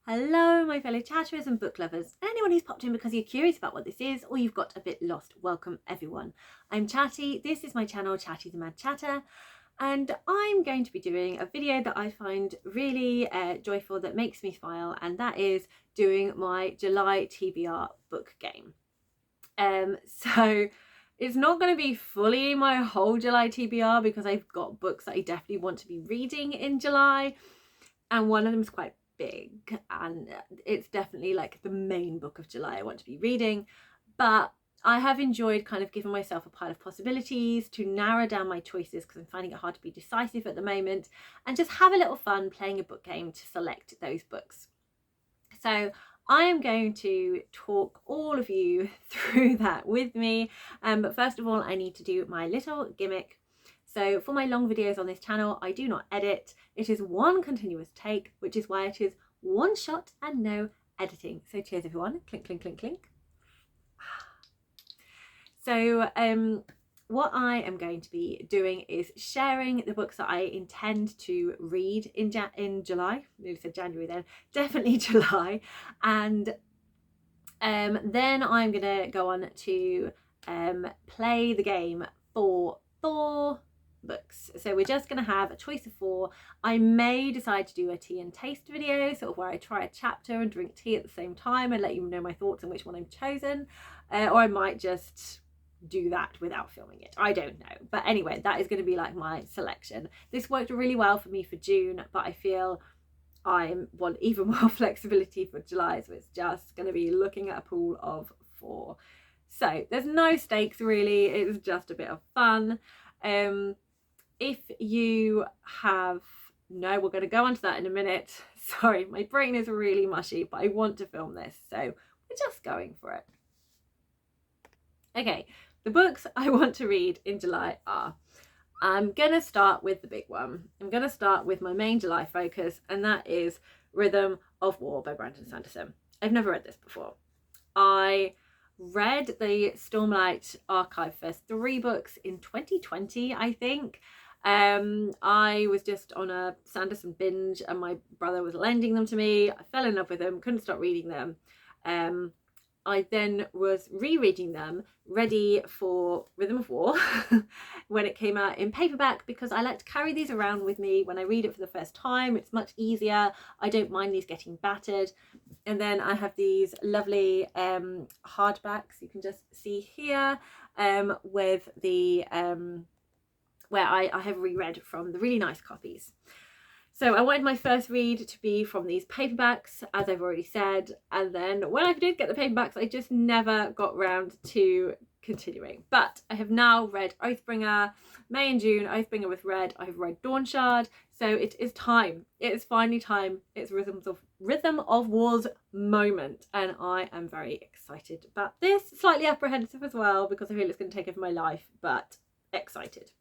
Hello, my fellow chatterers and book lovers, and anyone who's popped in because you're curious about what this is or you've got a bit lost. Welcome, everyone. I'm Chatty. This is my channel, Chatty the Mad Chatter, and I'm going to be doing a video that I find really joyful, that makes me smile, and that is doing my July TBR book game. So it's not going to be fully my whole July TBR because I've got books that I definitely want to be reading in July, and one of them is quite big and it's definitely like the main book of July I want to be reading. But I have enjoyed kind of giving myself a pile of possibilities to narrow down my choices because I'm finding it hard to be decisive at the moment, and just have a little fun playing a book game to select those books. So I am going to talk all of you through that with me, but first of all I need to do my little gimmick. So for my long videos on this channel, I do not edit. It is one continuous take, which is why it is one shot and no editing. So cheers everyone, clink, clink, clink, clink. So what I am going to be doing is sharing the books that I intend to read in July. I nearly said January then, definitely July. And then I'm gonna go on to play the game for 4 books. So we're just going to have a choice of 4. I may decide to do a tea and taste video, sort of where I try a chapter and drink tea at the same time and let you know my thoughts on which one I've chosen, or I might just do that without filming it. I don't know, but anyway, that is going to be like my selection. This worked really well for me for June, but I feel I want even more flexibility for July, so it's just going to be looking at a pool of 4. So there's no stakes really, it's just a bit of fun. If you have, no, we're going to go on to that in a minute. Sorry, my brain is really mushy, but I want to film this, so we're just going for it. Okay, the books I want to read in July are, I'm going to start with the big one. I'm going to start with my main July focus, and that is Rhythm of War by Brandon Sanderson. I've never read this before. I read the Stormlight Archive first 3 books in 2020, I think. I was just on a Sanderson binge and my brother was lending them to me. I fell in love with them, couldn't stop reading them. I then was rereading them, ready for Rhythm of War when it came out in paperback, because I like to carry these around with me when I read it for the first time. It's much easier. I don't mind these getting battered. And then I have these lovely hardbacks you can just see here, with the where I have reread from the really nice copies. So I wanted my first read to be from these paperbacks, as I've already said, and then when I did get the paperbacks I just never got round to continuing. But I have now read Oathbringer. May and June, Oathbringer was read. I have read Dawnshard, so it is time. It is finally time. It's Rhythm of War's moment, and I am very excited about this. Slightly apprehensive as well because I feel it's going to take over my life, but excited.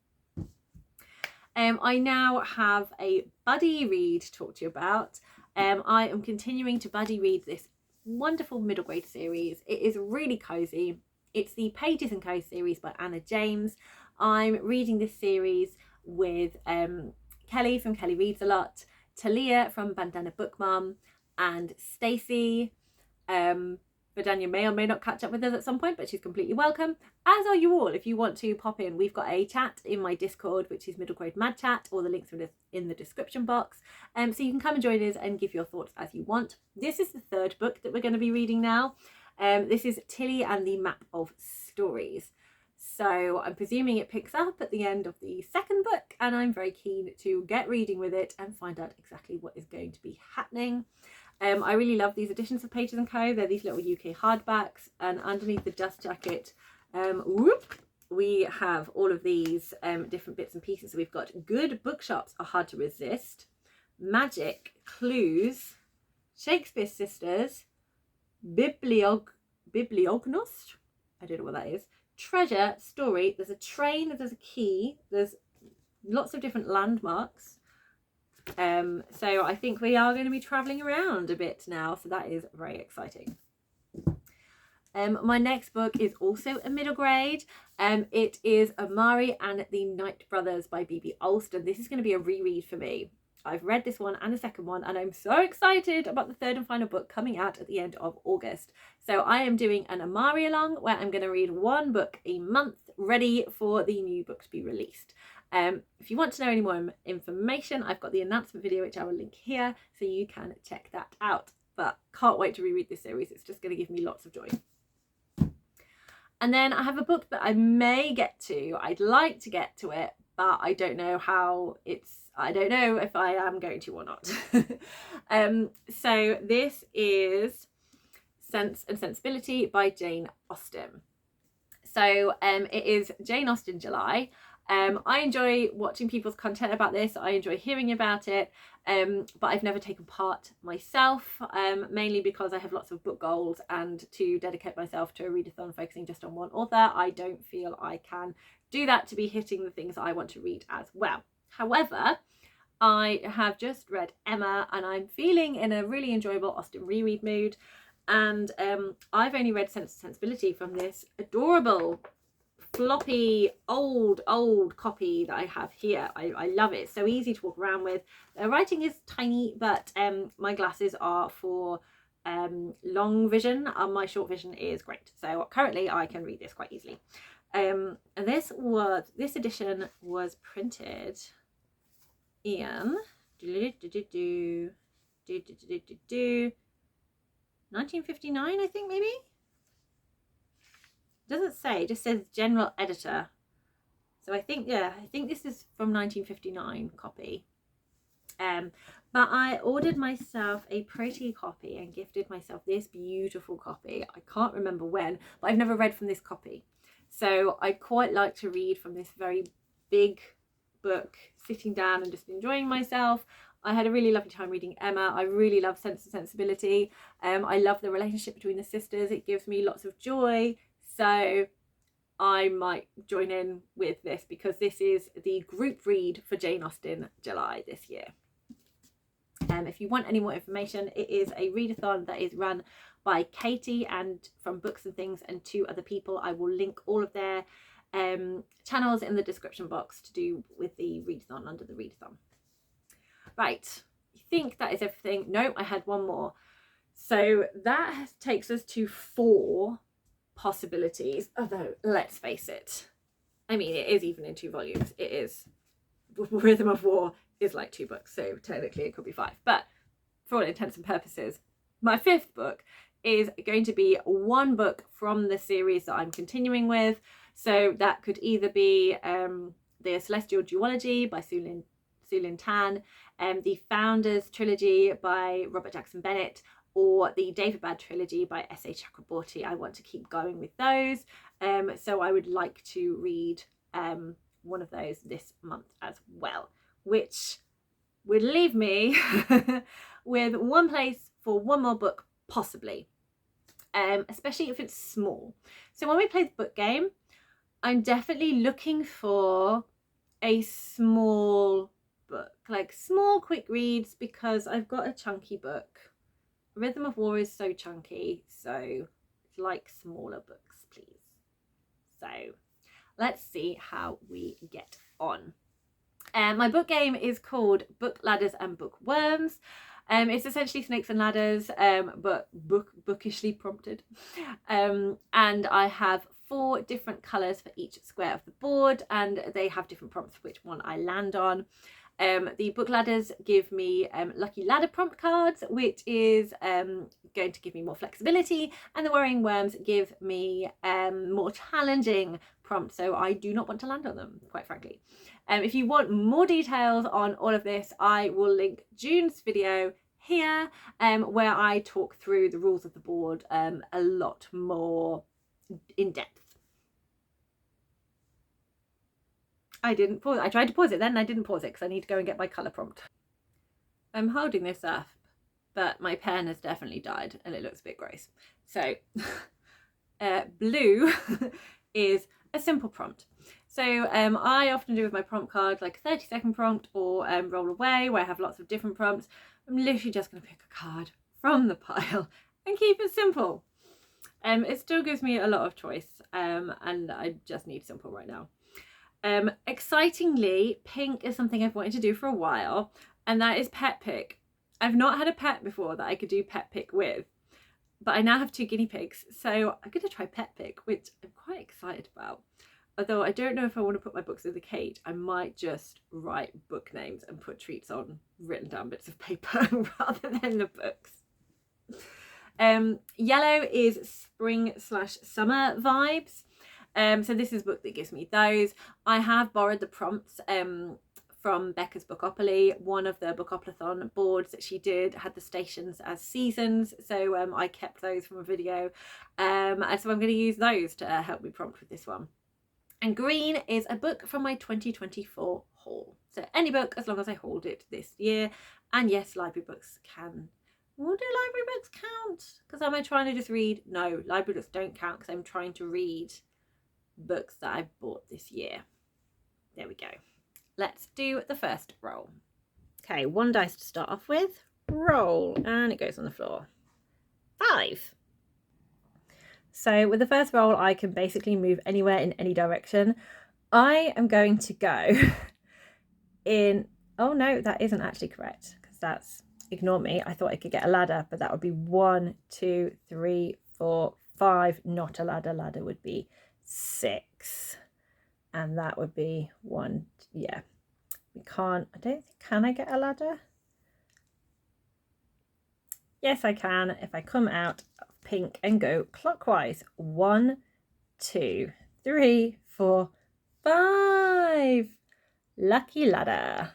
I now have a buddy read to talk to you about. I am continuing to buddy read this wonderful middle grade series. It is really cozy. It's the Pages and Co series by Anna James. I'm reading this series with Kelli from Kelli Reads a Lot, Tallia from Bandana Book Mum, and Stacy. Vidania may or may not catch up with us at some point, but she's completely welcome, as are you all if you want to pop in. We've got a chat in my Discord, which is Middle Grade Mad Chat. All the links are in the description box, so you can come and join us and give your thoughts as you want. This is the 3rd book that we're going to be reading now. This is Tilly and the Map of Stories. So I'm presuming it picks up at the end of the 2nd book, and I'm very keen to get reading with it and find out exactly what is going to be happening. I really love these editions of Pages and Co. They're these little UK hardbacks, and underneath the dust jacket, we have all of these different bits and pieces. So we've got Good Bookshops Are Hard to Resist, Magic, Clues, Shakespeare's Sisters, Bibliognost, I don't know what that is, Treasure, Story, there's a train, there's a key, there's lots of different landmarks. So I think we are going to be travelling around a bit now, so that is very exciting. My next book is also a middle grade. It is Amari and the Night Brothers by B.B. Austen. This is going to be a reread for me. I've read this one and the second one, and I'm so excited about the third and final book coming out at the end of August. So I am doing an Amari along where I'm going to read one book a month, ready for the new book to be released. If you want to know any more information, I've got the announcement video, which I will link here, so you can check that out. But can't wait to reread this series. It's just going to give me lots of joy. And then I have a book that I may get to. I'd like to get to it, but I don't know how I don't know if I am going to or not. So this is Sense and Sensibility by Jane Austen. So it is Jane Austen July. I enjoy watching people's content about this. I enjoy hearing about it, but I've never taken part myself, mainly because I have lots of book goals, and to dedicate myself to a readathon focusing just on one author, I don't feel I can do that to be hitting the things that I want to read as well. However, I have just read Emma, and I'm feeling in a really enjoyable Austen reread mood, and I've only read Sense and Sensibility from this adorable floppy old copy that I have here. I love it. It's so easy to walk around with. The writing is tiny, but my glasses are for long vision, and my short vision is great. So currently I can read this quite easily. And this edition was printed in 1959, I think, maybe. Doesn't say, it just says general editor. So I think this is from 1959 copy. But I ordered myself a pretty copy and gifted myself this beautiful copy. I can't remember when, but I've never read from this copy. So I quite like to read from this very big book, sitting down and just enjoying myself. I had a really lovely time reading Emma. I really love Sense and Sensibility. I love the relationship between the sisters. It gives me lots of joy. So I might join in with this because this is the group read for Jane Austen July this year. If you want any more information, it is a readathon that is run by Katie and from Books and Things and 2 other people. I will link all of their channels in the description box to do with the readathon under the readathon. Right, you think that is everything? No, I had one more. So that takes us to 4 possibilities, although let's face it, I mean, it is even in 2 volumes. It is, Rhythm of War is like 2 books, so technically it could be 5, but for all intents and purposes, my 5th book is going to be 1 book from the series that I'm continuing with. So that could either be the Celestial Duology by Su Lin Tan, the Founders Trilogy by Robert Jackson Bennett, or the David Bad trilogy by S.A. Chakraborty. I want to keep going with those. So I would like to read one of those this month as well, which would leave me with one place for one more book, possibly, especially if it's small. So when we play the book game, I'm definitely looking for a small book, like small quick reads, because I've got a chunky book. Rhythm of War is so chunky, so like smaller books, please. So let's see how we get on. My book game is called Bookladders and Bookworms. It's essentially snakes and ladders, but bookishly prompted. And I have 4 different colours for each square of the board, and they have different prompts for which one I land on. The book ladders give me lucky ladder prompt cards, which is going to give me more flexibility, and the worrying worms give me more challenging prompts, so I do not want to land on them, quite frankly. If you want more details on all of this, I will link June's video here, where I talk through the rules of the board a lot more in depth. I didn't pause. I tried to pause it then, and I didn't pause it because I need to go and get my colour prompt. I'm holding this up, but my pen has definitely died and it looks a bit gross. So blue is a simple prompt. So I often do with my prompt card like a 30-second prompt, or roll away, where I have lots of different prompts. I'm literally just going to pick a card from the pile and keep it simple. It still gives me a lot of choice, and I just need simple right now. Excitingly, pink is something I've wanted to do for a while. and that is Pet Pick. I've not had a pet before that I could do Pet Pick with, but I now have 2 guinea pigs, so I'm going to try Pet Pick, which I'm quite excited about. Although I don't know if I want to put my books in the cage. I might just write book names and put treats on written down bits of paper rather than the books. Yellow is spring/summer vibes. So this is a book that gives me those. I have borrowed the prompts from Becca's Bookopoly. One of the Bookathon boards that she did had the stations as seasons, so I kept those from a video, and so I'm going to use those to help me prompt with this one. And green is a book from my 2024 haul, so any book as long as I hauled it this year. And yes, library books can. Well, do library books count? Because am I trying to just read? No, library books don't count because I'm trying to read books that I bought this year. There we go. Let's do the first roll. Okay, 1 dice to start off with. Roll, and it goes on the floor. 5. So with the first roll, I can basically move anywhere in any direction. I am going to go in... Oh no, that isn't actually correct, because that's... Ignore me. I thought I could get a ladder, but that would be 1, 2, 3, 4, 5. Not a ladder. Ladder would be 6. And that would be 1. Yeah. We can't... I don't think... Can I get a ladder? Yes, I can. If I come out of pink and go clockwise. 1, 2, 3, 4, 5. Lucky ladder.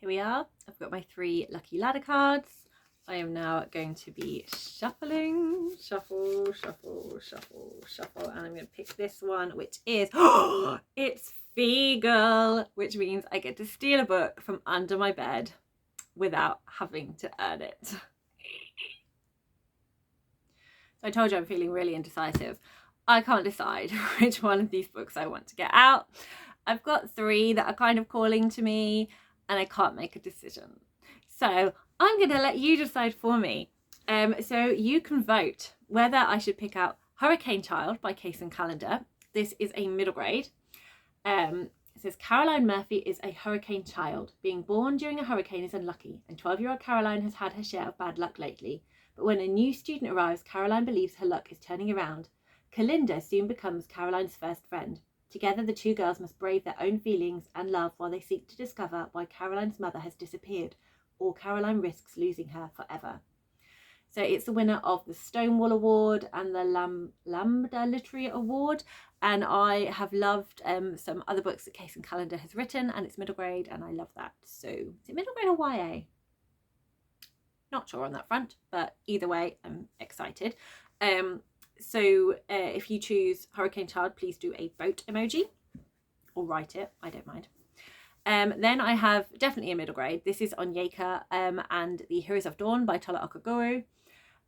Here we are. I've got my 3 lucky ladder cards. I am now going to be shuffling. Shuffle, shuffle, shuffle, shuffle. And I'm going to pick this one, which is... it's Feagle, which means I get to steal a book from under my bed without having to earn it. So I told you I'm feeling really indecisive. I can't decide which one of these books I want to get out. I've got 3 that are kind of calling to me, and I can't make a decision. So I'm going to let you decide for me. So you can vote whether I should pick out Hurricane Child by Case and Calendar. This is a middle grade. It says, Caroline Murphy is a hurricane child. Being born during a hurricane is unlucky, and 12-year-old Caroline has had her share of bad luck lately. But when a new student arrives, Caroline believes her luck is turning around. Kalinda soon becomes Caroline's first friend. Together, the 2 girls must brave their own feelings and love while they seek to discover why Caroline's mother has disappeared, or Caroline risks losing her forever. So it's the winner of the Stonewall Award and the Lambda Literary Award. And I have loved some other books that Case and Calendar has written, and it's middle grade, and I love that. So is it middle grade or YA? Not sure on that front, but either way, I'm excited. So if you choose Hurricane Child, please do a boat emoji or write it. I don't mind. Then I have definitely a middle grade. This is Onyeka and the Heroes of Dawn by Tola Okaguru.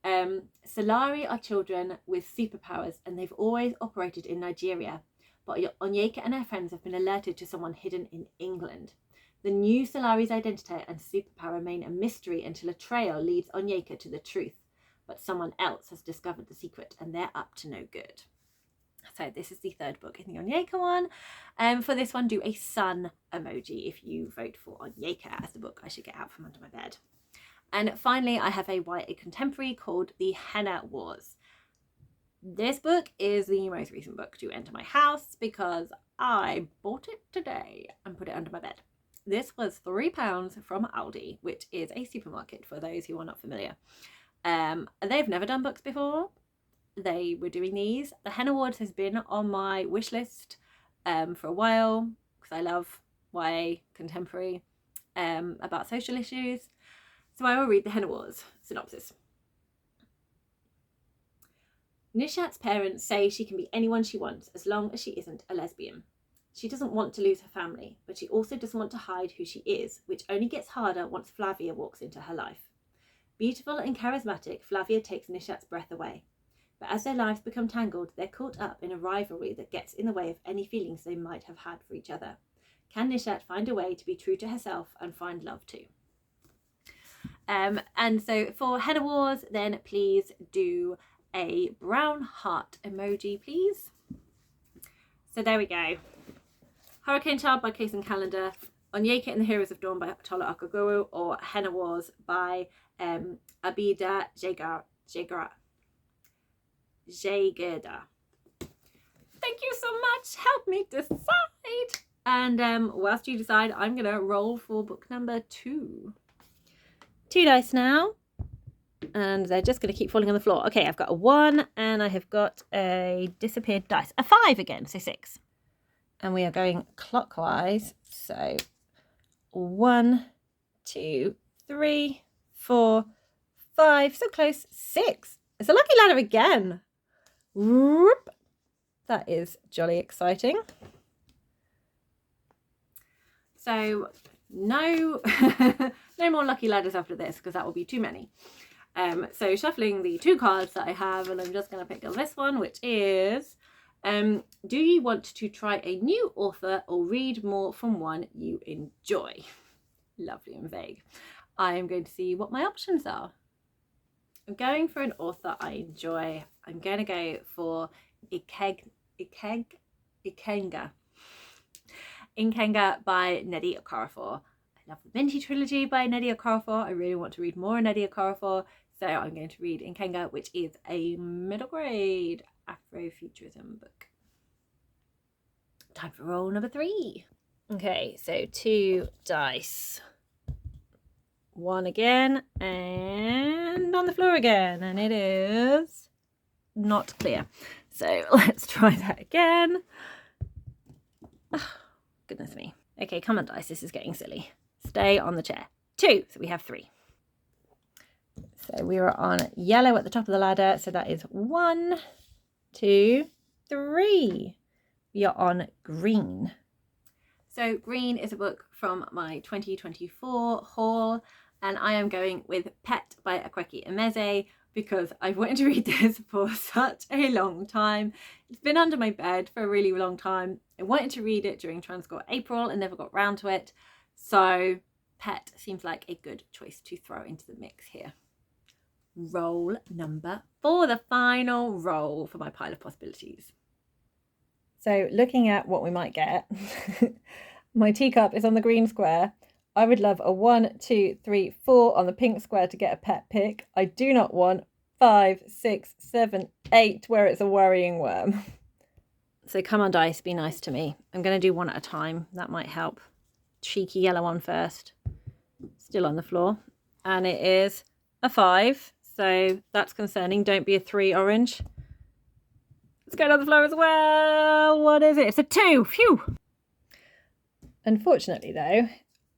Solari are children with superpowers, and they've always operated in Nigeria. But Onyeka and her friends have been alerted to someone hidden in England. The new Solari's identity and superpower remain a mystery until a trail leads Onyeka to the truth. But someone else has discovered the secret, and they're up to no good. So this is the 3rd book in the Onyeka one. For this one, do a sun emoji if you vote for Onyeka as the book I should get out from under my bed. And finally, I have a YA contemporary called The Henna Wars. This book is the most recent book to enter my house because I bought it today and put it under my bed. This was £3 from Aldi, which is a supermarket for those who are not familiar. They've never done books before. They were doing these. The Henna Wars has been on my wish list for a while because I love YA contemporary about social issues. So I will read the Henna Wars synopsis. Nishat's parents say she can be anyone she wants as long as she isn't a lesbian. She doesn't want to lose her family, but she also doesn't want to hide who she is, which only gets harder once Flavia walks into her life. Beautiful and charismatic, Flavia takes Nishat's breath away. But as their lives become tangled, they're caught up in a rivalry that gets in the way of any feelings they might have had for each other. Can Nishat find a way to be true to herself and find love too? And so for Henna Wars, then please do a brown heart emoji, please. So there we go. Hurricane Child by Case and Calendar. Onyeka and the Heroes of Dawn by Tallia, or Henna Wars by Abida Jagera. Thank you so much. Help me decide. And whilst you decide, I'm going to roll for book number 2. 2 dice now. And they're just going to keep falling on the floor. Okay, I've got a 1 and I have got a disappeared dice. A 5 again, so 6. And we are going clockwise. So 1, 2, 3, 4, 5. So close. 6. It's a lucky ladder again. Whoop. That is jolly exciting. So no, no more lucky ladders after this because that will be too many. So shuffling the 2 cards that I have, and I'm just going to pick up this one, which is, do you want to try a new author or read more from one you enjoy? Lovely and vague. I am going to see what my options are. I'm going for an author I enjoy. I'm going to go for Ikenga by Nnedi Okorafor. I love the Minty trilogy by Nnedi Okorafor. I really want to read more Nnedi Okorafor, so I'm going to read Ikenga, which is a middle grade Afrofuturism book. Time for roll number 3. Okay, so 2 dice. 1 again, and on the floor again, and it is not clear. So let's try that again. Oh, goodness me. Okay, come on, dice. This is getting silly. Stay on the chair. 2. So we have 3. So we are on yellow at the top of the ladder. So that is 1, 2, 3. We are on green. So green is a book from my 2024 haul. And I am going with Pet by Akweki Emeze, because I've wanted to read this for such a long time. It's been under my bed for a really long time. I wanted to read it during Transcore April and never got round to it. So Pet seems like a good choice to throw into the mix here. Roll number 4, the final roll for my pile of possibilities. So looking at what we might get, my teacup is on the green square. I would love a 1, 2, 3, 4 on the pink square to get a pet pick. I do not want 5, 6, 7, 8 where it's a worrying worm. So come on, dice, be nice to me. I'm going to do one at a time. That might help. Cheeky yellow one first. Still on the floor. And it is a 5. So that's concerning. Don't be a 3 orange. It's going on the floor as well. What is it? It's a 2. Phew. Unfortunately, though,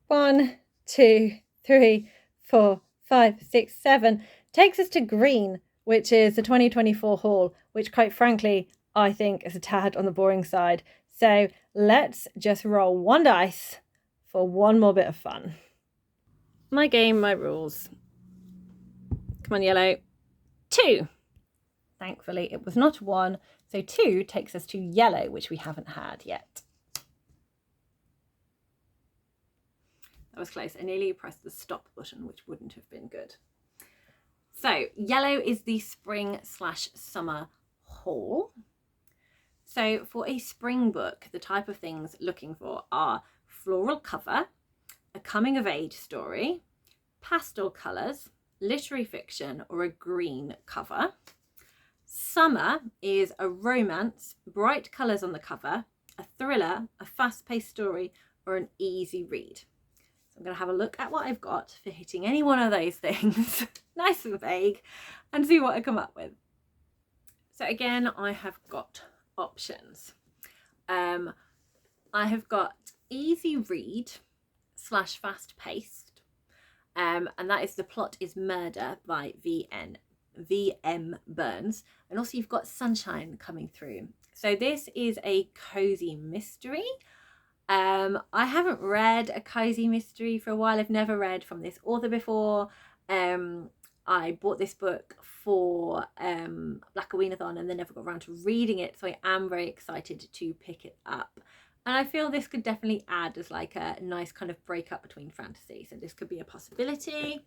1, 2, 3, 4, 5, 6, 7 takes us to green, which is the 2024 haul, which quite frankly, I think is a tad on the boring side. So let's just roll 1 dice for one more bit of fun. My game, my rules. Come on, yellow. 2. Thankfully, it was not 1. So 2 takes us to yellow, which we haven't had yet. That was close. I nearly pressed the stop button, which wouldn't have been good. So yellow is the spring/summer haul. So for a spring book, the type of things looking for are floral cover, a coming of age story, pastel colours, literary fiction, or a green cover. Summer is a romance, bright colours on the cover, a thriller, a fast-paced story, or an easy read. So I'm going to have a look at what I've got for hitting any one of those things, nice and vague, and see what I come up with. So again, I have got options. I have got easy read / fast paced, and that is The Plot is Murder by V.M. Burns, and also you've got Sunshine coming through. So this is a cozy mystery. I haven't read a cozy mystery for a while. I've never read from this author before. I bought this book for Black Readathon and then never got around to reading it, so I am very excited to pick it up. And I feel this could definitely add as like a nice kind of break up between fantasy, so this could be a possibility.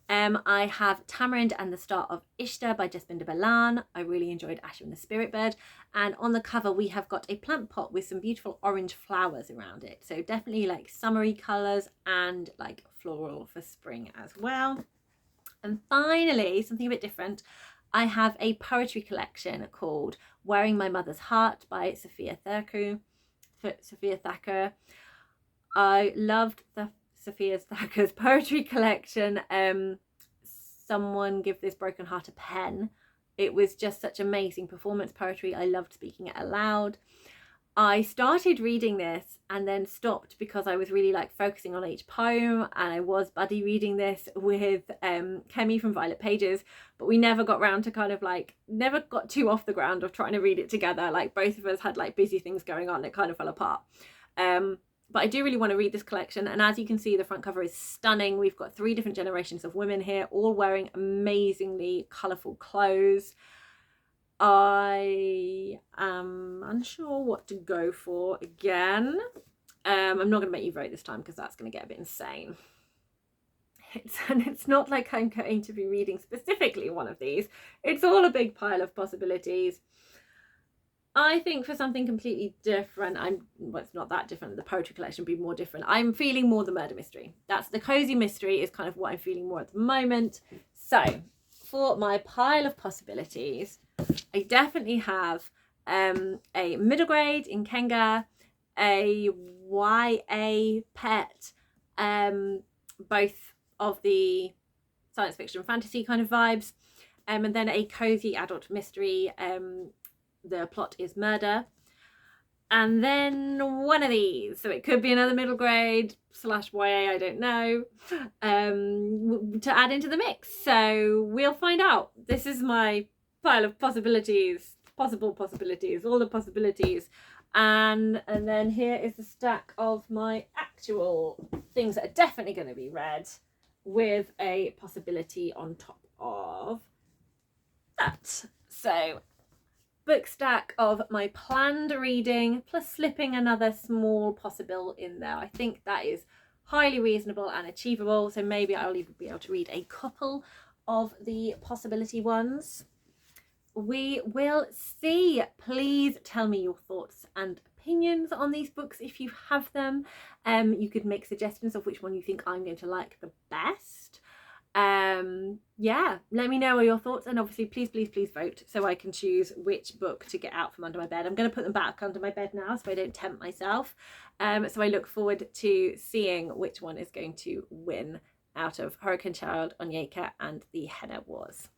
I have Tamarind and the Star of Ishtar by Jasminda Balan. I really enjoyed Asher and the Spirit Bird. And on the cover, we have got a plant pot with some beautiful orange flowers around it. So definitely like summery colours and like floral for spring as well. And finally, something a bit different, I have a poetry collection called Wearing My Mother's Heart by Sophia Thacker. I loved the Sophia Thacker's poetry collection. Someone give this broken heart a pen. It was just such amazing performance poetry. I loved speaking it aloud. I started reading this and then stopped because I was really like focusing on each poem, and I was buddy reading this with Kemi from Violet Pages, but we never got round to kind of like, never got too off the ground of trying to read it together. Like both of us had like busy things going on. It kind of fell apart. But I do really want to read this collection, and as you can see, the front cover is stunning. We've got 3 different generations of women here, all wearing amazingly colourful clothes. I am unsure what to go for again. I'm not going to make you vote this time because that's going to get a bit insane. It's not like I'm going to be reading specifically one of these. It's all a big pile of possibilities. I think for something completely different, well, it's not that different, the poetry collection would be more different. I'm feeling more the murder mystery. That's the cozy mystery is kind of what I'm feeling more at the moment. So for my pile of possibilities, I definitely have a middle grade Ikenga, a YA pet, both of the science fiction and fantasy kind of vibes, and then a cozy adult mystery. The plot is murder, and then one of these, so it could be another middle grade / YA, I don't know, to add into the mix. So we'll find out. This is my pile of possibilities, possible possibilities, all the possibilities, and then here is the stack of my actual things that are definitely going to be read, with a possibility on top of that. So book stack of my planned reading plus slipping another small possible in there. I think that is highly reasonable and achievable, so maybe I'll even be able to read a couple of the possibility ones. We will see. Please tell me your thoughts and opinions on these books if you have them. You could make suggestions of which one you think I'm going to like the best. Yeah, let me know your thoughts, and obviously please vote so I can choose which book to get out from under my bed. I'm going to put them back under my bed now so I don't tempt myself. So I look forward to seeing which one is going to win out of Hurricane Child, Onyeka and the Henna Wars.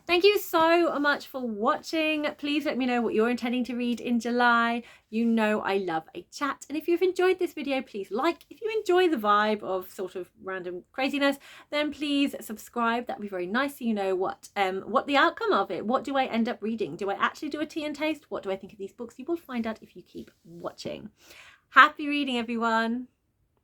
Thank you so much for watching. Please let me know what you're intending to read in July. You know I love a chat, and if you've enjoyed this video, please like. If you enjoy the vibe of sort of random craziness, then please subscribe. That'd be very nice, so you know what the outcome of it. What do I end up reading? Do I actually do a tea and taste? What do I think of these books? You will find out if you keep watching. Happy reading, everyone.